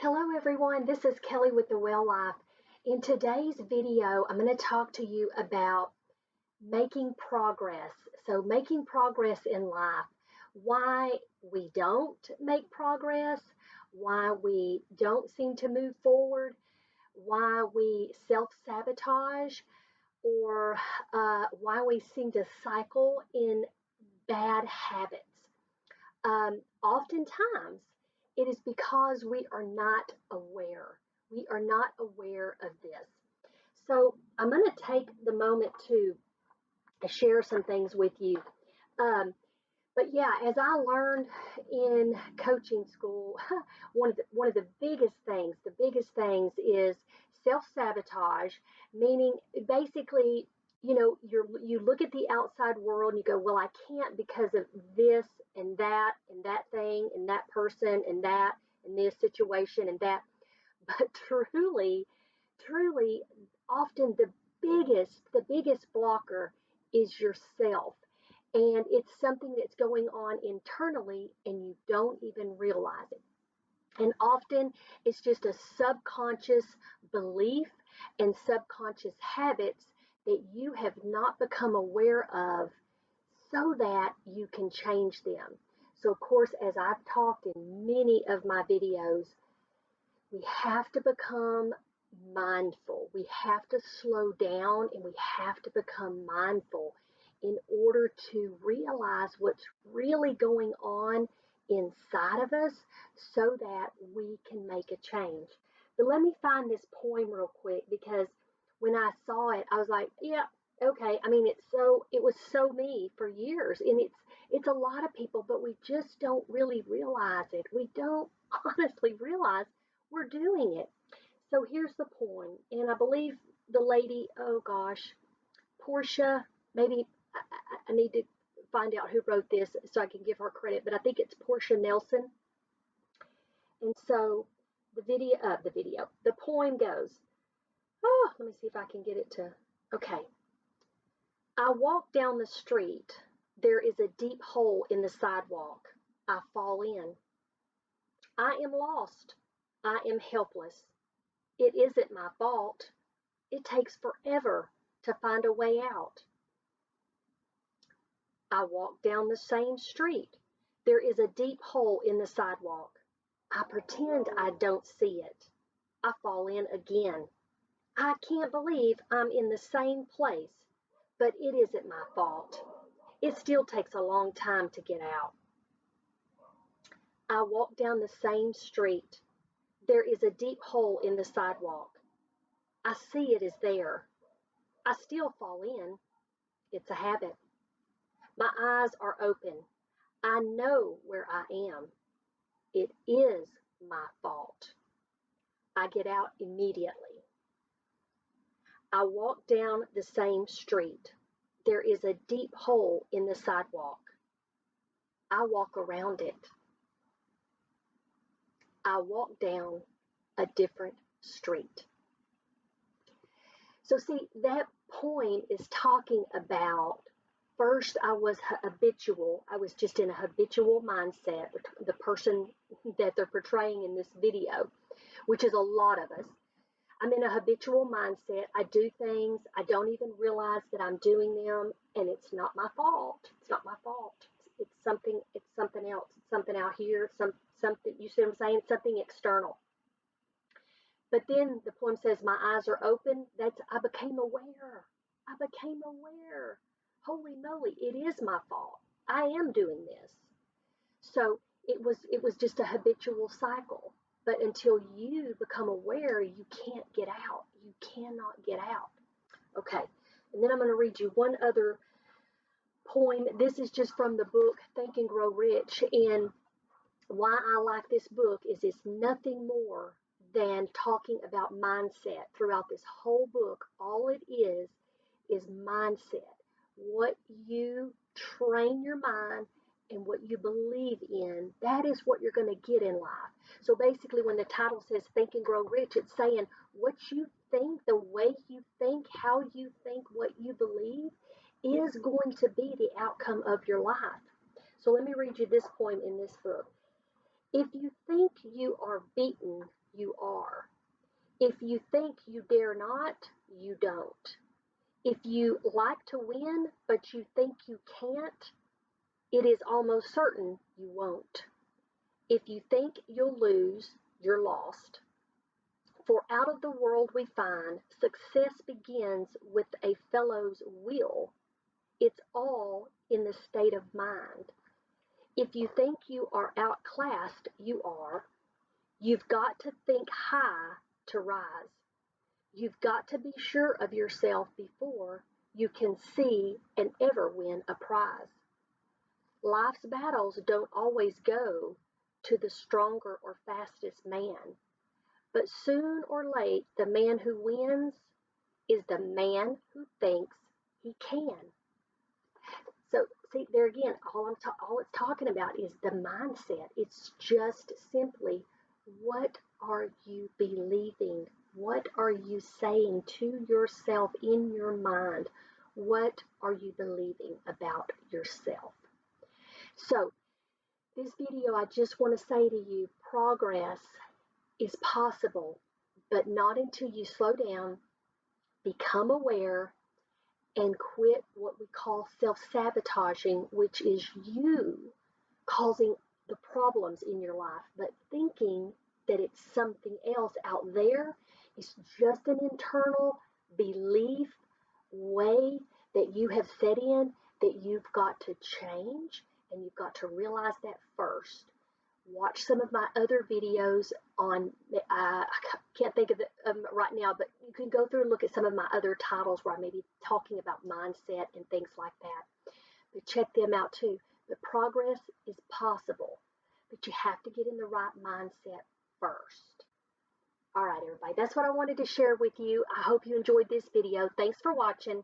Hello everyone, this is Kelly with The Well Life. In today's video, I'm going to talk to you about making progress. So making progress in life, why we don't make progress, why we don't seem to move forward, why we self-sabotage, or why we seem to cycle in bad habits. Oftentimes, it is because we are not aware. We are not aware of this. So I'm going to take the moment to share some things with you. Um, but yeah, as I learned in coaching school, one of the biggest things is self-sabotage, meaning basically, you look at the outside world and you go, well, I can't because of this and that thing and that person and that and this situation and that. But truly, often the biggest blocker is yourself. And it's something that's going on internally and you don't even realize it. And often it's just a subconscious belief and subconscious habits that you have not become aware of so that you can change them. So, of course, as I've talked in many of my videos, we have to become mindful. We have to slow down and we have to become mindful in order to realize what's really going on inside of us so that we can make a change. But let me find this poem real quick because when I saw it, I was like, yeah, okay. I mean, it was so me for years, and it's a lot of people, but we just don't really realize it. We don't honestly realize we're doing it. So here's the poem, and I believe the lady, oh gosh, Portia, maybe I need to find out who wrote this so I can give her credit, but I think it's Portia Nelson. And so the poem goes, oh, let me see if I can get it to, okay. I walk down the street. There is a deep hole in the sidewalk. I fall in. I am lost. I am helpless. It isn't my fault. It takes forever to find a way out. I walk down the same street. There is a deep hole in the sidewalk. I pretend I don't see it. I fall in again. I can't believe I'm in the same place, but it isn't my fault. It still takes a long time to get out. I walk down the same street. There is a deep hole in the sidewalk. I see it is there. I still fall in. It's a habit. My eyes are open. I know where I am. It is my fault. I get out immediately. I walk down the same street. There is a deep hole in the sidewalk. I walk around it. I walk down a different street. So see, that point is talking about first I was habitual. I was just in a habitual mindset, the person that they're portraying in this video, which is a lot of us. I'm in a habitual mindset. I do things. I don't even realize that I'm doing them, and it's not my fault. It's not my fault. It's something. It's something else. It's something out here. Something. You see what I'm saying? It's something external. But then the poem says, "My eyes are open." That's I became aware. I became aware. Holy moly! It is my fault. I am doing this. So it was just a habitual cycle. But until you become aware, you can't get out. You cannot get out. Okay. And then I'm going to read you one other poem. This is just from the book Think and Grow Rich. And why I like this book is it's nothing more than talking about mindset throughout this whole book. All it is mindset. What you train your mind and what you believe in, that is what you're going to get in life. So basically, when the title says Think and Grow Rich, it's saying what you think, the way you think, how you think, what you believe is going to be the outcome of your life. So let me read you this poem in this book. If you think you are beaten, you are. If you think you dare not, you don't. If you like to win, but you think you can't, it is almost certain you won't. If you think you'll lose, you're lost. For out of the world we find success begins with a fellow's will. It's all in the state of mind. If you think you are outclassed, you are. You've got to think high to rise. You've got to be sure of yourself before you can see and ever win a prize. Life's battles don't always go to the stronger or fastest man, but soon or late, the man who wins is the man who thinks he can. So, see, there again, all it's talking about is the mindset. It's just simply, what are you believing? What are you saying to yourself in your mind? What are you believing about yourself? So, this video, I just want to say to you, progress is possible, but not until you slow down, become aware, and quit what we call self-sabotaging, which is you causing the problems in your life, but thinking that it's something else out there. It's just an internal belief way that you have set in that you've got to change, and you've got to realize that first. Watch some of my other videos on, I can't think of it right now, but you can go through and look at some of my other titles where I may be talking about mindset and things like that. But check them out too. But progress is possible, but you have to get in the right mindset first. All right, everybody, that's what I wanted to share with you. I hope you enjoyed this video. Thanks for watching.